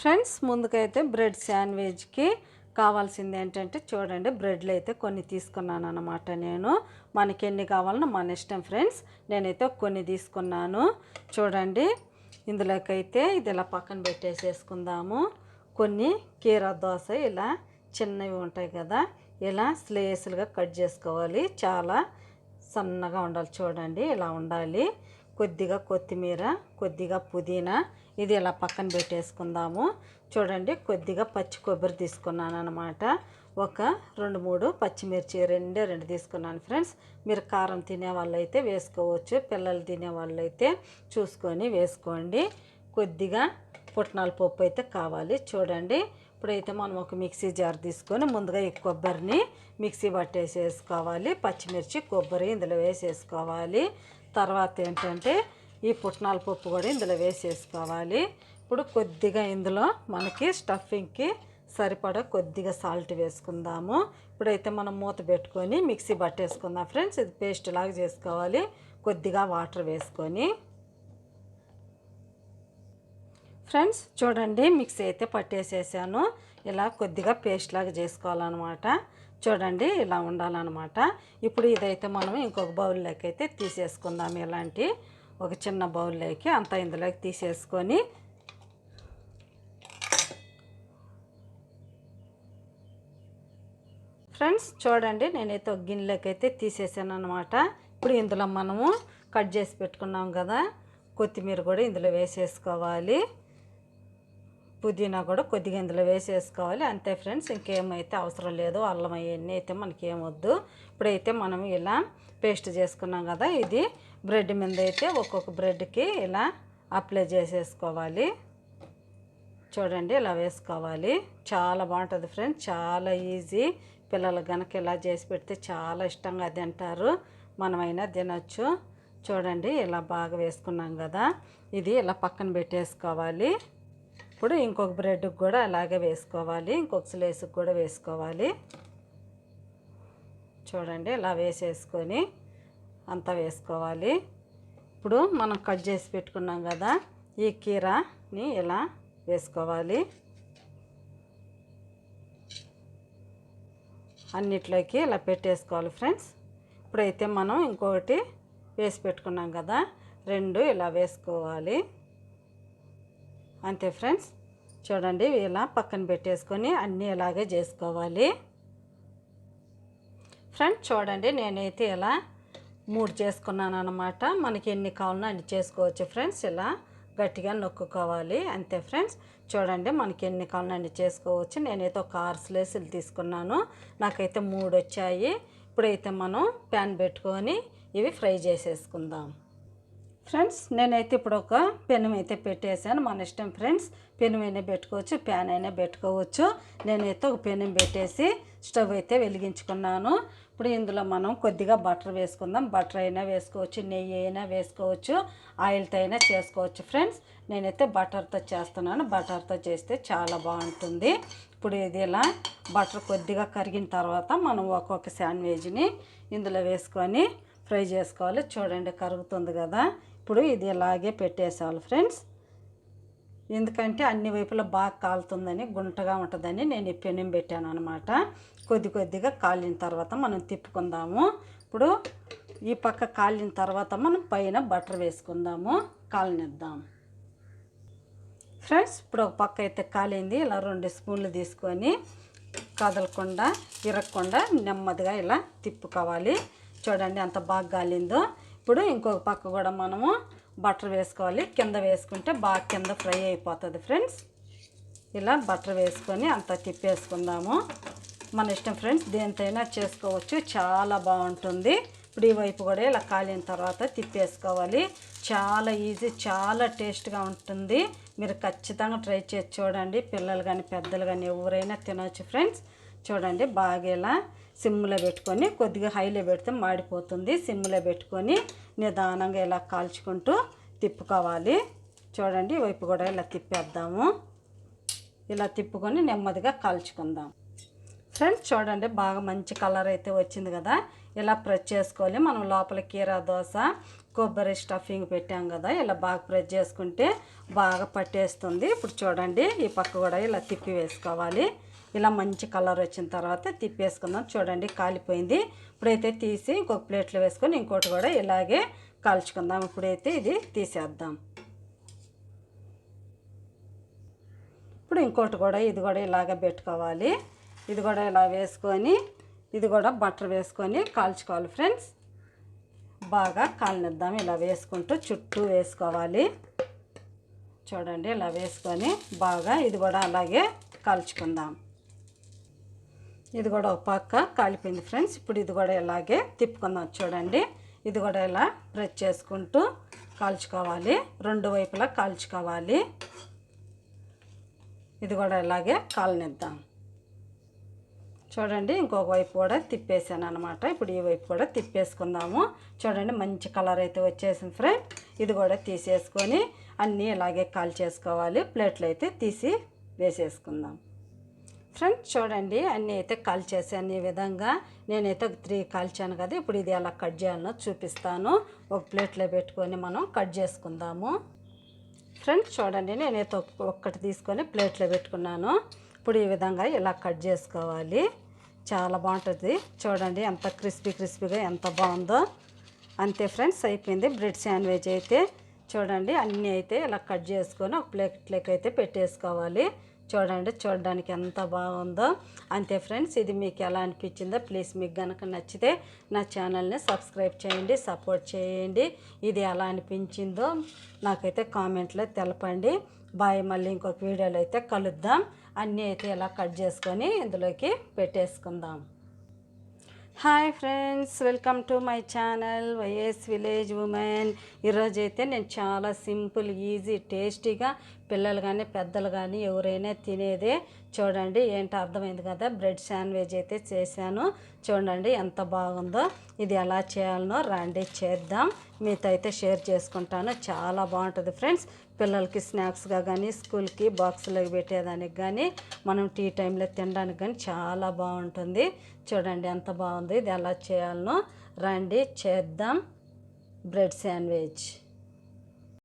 Friends, ముందుకైతే bread శాండ్విచ్కి కావాల్సింది ఏంటంటే చూడండి, బ్రెడ్లు అయితే కొన్ని తీసుకున్నాను అన్నమాట. నేను మనకి ఎన్ని కావాలన్నా మన ఇష్టం ఫ్రెండ్స్. నేనైతే కొన్ని తీసుకున్నాను. చూడండి, ఇందులోకైతే ఇది ఇలా పక్కన పెట్టేసేసుకుందాము. కొన్ని కీరా దోస ఇలా చిన్నవి ఉంటాయి కదా, ఇలా స్లేసులుగా కట్ చేసుకోవాలి. చాలా సన్నగా ఉండాలి. చూడండి, ఇలా ఉండాలి. కొద్దిగా కొత్తిమీర, కొద్దిగా పుదీనా ఇది ఇలా పక్కన పెట్టేసుకుందాము. చూడండి, కొద్దిగా పచ్చి కొబ్బరి తీసుకున్నాను అనమాట. ఒక 2-3 పచ్చిమిర్చి రెండు తీసుకున్నాను ఫ్రెండ్స్. మీరు కారం తినే వాళ్ళు అయితే వేసుకోవచ్చు, పిల్లలు తినే వాళ్ళు అయితే చూసుకొని వేసుకోండి. కొద్దిగా పుట్నాల పప్పు అయితే కావాలి. చూడండి, ఇప్పుడైతే మనం ఒక మిక్సీ జార్ తీసుకొని ముందుగా ఈ కొబ్బరిని మిక్సీ పట్టేసేసుకోవాలి. పచ్చిమిర్చి, కొబ్బరి ఇందులో వేసేసుకోవాలి. తర్వాత ఏంటంటే ఈ పుట్నాల పప్పు కూడా ఇందులో వేసేసుకోవాలి. ఇప్పుడు కొద్దిగా ఇందులో మనకి స్టఫింగ్కి సరిపడా కొద్దిగా సాల్ట్ వేసుకుందాము. ఇప్పుడైతే మనం మూత పెట్టుకొని మిక్సీ పట్టేసుకుందాం ఫ్రెండ్స్. ఇది పేస్ట్ లాగా చేసుకోవాలి. కొద్దిగా వాటర్ వేసుకొని ఫ్రెండ్స్ చూడండి, మిక్సీ అయితే పట్టేసేసాను. ఇలా కొద్దిగా పేస్ట్ లాగా చేసుకోవాలన్నమాట. చూడండి, ఇలా ఉండాలన్నమాట. ఇప్పుడు ఇదైతే మనం ఇంకొక బౌల్లోకి అయితే తీసేసుకుందాం. ఇలాంటి ఒక చిన్న బౌల్లోకి అంతా ఇందులోకి తీసేసుకొని ఫ్రెండ్స్ చూడండి, నేనైతే ఒక గిన్నెలోకి అయితే తీసేసాను అనమాట. ఇప్పుడు ఇందులో మనము కట్ చేసి పెట్టుకున్నాం కదా, కొత్తిమీర కూడా ఇందులో వేసేసుకోవాలి. పుదీనా కూడా కొద్దిగా ఇందులో వేసేసుకోవాలి. అంతే ఫ్రెండ్స్, ఇంకేమైతే అవసరం లేదు. అల్లం అవన్నీ అయితే మనకేమొద్దు. ఇప్పుడైతే మనం ఇలా పేస్ట్ చేసుకున్నాం కదా, ఇది బ్రెడ్ మీద అయితే ఒక్కొక్క బ్రెడ్కి ఇలా అప్లై చేసేసుకోవాలి. చూడండి, ఇలా వేసుకోవాలి. చాలా బాగుంటుంది ఫ్రెండ్స్, చాలా ఈజీ. పిల్లలు కనుక ఇలా చేసి పెడితే చాలా ఇష్టంగా తింటారు. మనమైనా తినచ్చు. చూడండి, ఇలా బాగా వేసుకున్నాం కదా, ఇది ఇలా పక్కన పెట్టేసుకోవాలి. ఇప్పుడు ఇంకొక బ్రెడ్కి కూడా అలాగే వేసుకోవాలి. ఇంకొక స్లైస్కి కూడా వేసుకోవాలి. చూడండి, ఇలా వేసేసుకొని అంతా వేసుకోవాలి. ఇప్పుడు మనం కట్ చేసి పెట్టుకున్నాం కదా, ఈ కీరాని ఇలా వేసుకోవాలి. అన్నిట్లోకి ఇలా పెట్టేసుకోవాలి ఫ్రెండ్స్. ఇప్పుడైతే మనం ఇంకొకటి వేసి పెట్టుకున్నాం కదా, 2 ఇలా వేసుకోవాలి. అంతే ఫ్రెండ్స్. చూడండి, ఇలా పక్కన పెట్టేసుకొని అన్నీ ఇలాగే చేసుకోవాలి. ఫ్రెండ్స్ చూడండి, నేనైతే ఇలా 3 చేసుకున్నాను అనమాట. మనకి ఎన్ని కావాలన్నా అన్ని చేసుకోవచ్చు ఫ్రెండ్స్. ఇలా గట్టిగా నొక్కుకోవాలి. అంతే ఫ్రెండ్స్. చూడండి, మనకి ఎన్ని కావాలన్నా అన్ని చేసుకోవచ్చు. నేనైతే ఒక 6 స్లైసులు తీసుకున్నాను. నాకైతే 3 వచ్చాయి. ఇప్పుడైతే మనం ప్యాన్ పెట్టుకొని ఇవి ఫ్రై చేసేసుకుందాం ఫ్రెండ్స్. నేనైతే ఇప్పుడు ఒక పెనం అయితే పెట్టేసాను. మన ఇష్టం ఫ్రెండ్స్, పెనం అయినా పెట్టుకోవచ్చు, ప్యాన్ అయినా పెట్టుకోవచ్చు. నేనైతే ఒక పెనం పెట్టేసి స్టవ్ అయితే వెలిగించుకున్నాను. ఇప్పుడు ఇందులో మనం కొద్దిగా బటర్ వేసుకుందాం. బటర్ అయినా వేసుకోవచ్చు, నెయ్యి అయినా వేసుకోవచ్చు, ఆయిల్తో అయినా చేసుకోవచ్చు ఫ్రెండ్స్. నేనైతే బటర్తో చేస్తున్నాను. బటర్తో చేస్తే చాలా బాగుంటుంది. ఇప్పుడు ఇది ఇలా బటర్ కొద్దిగా కరిగిన తర్వాత మనం ఒక్కొక్క శాండ్విచ్ని ఇందులో వేసుకొని ఫ్రై చేసుకోవాలి. చూడండి, కరుగుతుంది కదా. ఇప్పుడు ఇది ఇలాగే పెట్టేసేవాలి ఫ్రెండ్స్. ఎందుకంటే అన్ని వైపులా బాగా కాలుతుందని, గుంటగా ఉంటుందని నేను ఈ పెనం పెట్టాను అనమాట. కొద్దిగా కాలిన తర్వాత మనం తిప్పుకుందాము. ఇప్పుడు ఈ పక్క కాలిన తర్వాత మనం పైన బటర్ వేసుకుందాము, కాలనిద్దాం ఫ్రెండ్స్. ఇప్పుడు ఒక పక్క అయితే కాలింది. ఇలా 2 స్పూన్లు తీసుకొని కదలకుండా, ఇరగకుండా నెమ్మదిగా ఇలా తిప్పుకోవాలి. చూడండి, అంత బాగా కాలిందో. ఇప్పుడు ఇంకొక పక్క కూడా మనము బటర్ వేసుకోవాలి. కింద వేసుకుంటే బాగా కింద ఫ్రై అయిపోతుంది ఫ్రెండ్స్. ఇలా బటర్ వేసుకొని అంతా తిప్పేసుకుందాము. మన ఇష్టం ఫ్రెండ్స్, దేనితోనైనా చేసుకోవచ్చు, చాలా బాగుంటుంది. ఇప్పుడు ఈ వైపు కూడా ఇలా కాలిన తర్వాత తిప్పేసుకోవాలి. చాలా ఈజీ, చాలా టేస్ట్గా ఉంటుంది. మీరు ఖచ్చితంగా ట్రై చేసి చూడండి. పిల్లలు కానీ పెద్దలు కానీ ఎవరైనా తినవచ్చు ఫ్రెండ్స్. చూడండి, బాగా ఇలా సిమ్లో పెట్టుకొని, కొద్దిగా హైలో పెడితే మాడిపోతుంది. సిమ్లో పెట్టుకొని నిదానంగా ఇలా కాల్చుకుంటూ తిప్పుకోవాలి. చూడండి, ఈ వైపు కూడా ఇలా తిప్పేద్దాము. ఇలా తిప్పుకొని నెమ్మదిగా కాల్చుకుందాం ఫ్రెండ్స్. చూడండి, బాగా మంచి కలర్ అయితే వచ్చింది కదా. ఇలా ప్రెస్ చేసుకోవాలి. మనం లోపల కీరా దోస కొబ్బరి స్టఫింగ్ పెట్టాం కదా, ఇలా బాగా ప్రెస్ చేసుకుంటే బాగా పట్టేస్తుంది. ఇప్పుడు చూడండి ఈ పక్క కూడా ఇలా తిప్పి వేసుకోవాలి. ఇలా మంచి కలర్ వచ్చిన తర్వాత తిప్పేసుకుందాం. చూడండి కాలిపోయింది. ఇప్పుడైతే తీసి ఇంకొక ప్లేట్లో వేసుకొని ఇంకోటి కూడా ఇలాగే కాల్చుకుందాం. ఇప్పుడైతే ఇది తీసేద్దాం. ఇప్పుడు ఇంకోటి కూడా ఇది కూడా ఇలాగ పెట్టుకోవాలి. ఇది కూడా ఇలా వేసుకొని ఇది కూడా బటర్ వేసుకొని కాల్చుకోవాలి ఫ్రెండ్స్. బాగా కాలనిద్దాం. ఇలా వేసుకుంటూ చుట్టూ వేసుకోవాలి. చూడండి ఇలా వేసుకొని బాగా ఇది కూడా అలాగే కాల్చుకుందాం. ఇది కూడా ఒక పక్క కాలిపోయింది ఫ్రెండ్స్. ఇప్పుడు ఇది కూడా ఇలాగే తిప్పుకుందాం. చూడండి ఇది కూడా ఇలా ప్రెస్ చేసుకుంటూ కాల్చుకోవాలి. రెండు వైపులా కాల్చుకోవాలి. ఇది కూడా ఇలాగే కాలనిద్దాం. చూడండి ఇంకొక వైపు కూడా తిప్పేసాను అనమాట. ఇప్పుడు ఈ వైపు కూడా తిప్పేసుకుందాము. చూడండి మంచి కలర్ అయితే వచ్చేసింది ఫ్రెండ్. ఇది కూడా తీసేసుకొని అన్నీ ఇలాగే కాల్చేసుకోవాలి. ప్లేట్లు అయితే తీసి వేసేసుకుందాం. ఫ్రెండ్స్ చూడండి అన్నీ అయితే కాల్చేసాను. ఈ విధంగా నేనైతే 3 కాల్చాను కదా. ఇప్పుడు ఇది ఎలా కట్ చేయాలో చూపిస్తాను. ఒక ప్లేట్లో పెట్టుకొని మనం కట్ చేసుకుందాము. ఫ్రెండ్స్ చూడండి నేనైతే ఒక్కటి తీసుకొని ప్లేట్లో పెట్టుకున్నాను. ఇప్పుడు ఈ విధంగా ఇలా కట్ చేసుకోవాలి. చాలా బాగుంటుంది. చూడండి ఎంత క్రిస్పీగా ఎంత బాగుందో. అంతే ఫ్రెండ్స్ అయిపోయింది బ్రెడ్ శాండ్విచ్ అయితే. చూడండి అన్నీ అయితే ఇలా కట్ చేసుకొని ఒక ప్లేట్లోకి అయితే పెట్టేసుకోవాలి. చూడండి చూడడానికి ఎంత బాగుందో. అంతే ఫ్రెండ్స్ ఇది మీకు ఎలా అనిపించిందో ప్లీజ్ మీకు కనుక నచ్చితే నా ఛానల్ని సబ్స్క్రైబ్ చేయండి, సపోర్ట్ చేయండి. ఇది ఎలా అనిపించిందో నాకైతే కామెంట్లో తెలపండి. బాయ్. మళ్ళీ ఇంకొక వీడియోలో అయితే కలుద్దాం. అన్నీ అయితే ఇలా కట్ చేసుకొని ఇందులోకి పెట్టేసుకుందాం. Hi friends, welcome to my channel YS village women. ఈరోజు అయితే నేను చాలా సింపుల్, ఈజీ, టేస్టీగా పిల్లలు కానీ పెద్దలు కానీ ఎవరైనా తినేదే. చూడండి ఏంటో అర్థమైంది కదా, బ్రెడ్ శాండ్విచ్ అయితే చేశాను. చూడండి ఎంత బాగుందో. ఇది ఎలా చేయాలనో రండి చేద్దాం. మీతో అయితే షేర్ చేసుకుంటాను. చాలా బాగుంటుంది ఫ్రెండ్స్. పిల్లలకి స్నాక్స్గా కానీ స్కూల్కి బాక్సులోకి పెట్టేదానికి కానీ మనం టీ టైంలో తినడానికి కానీ చాలా బాగుంటుంది. చూడండి ఎంత బాగుంది. ఇది ఎలా చేయాలనో రండి చేద్దాం బ్రెడ్ శాండ్విచ్.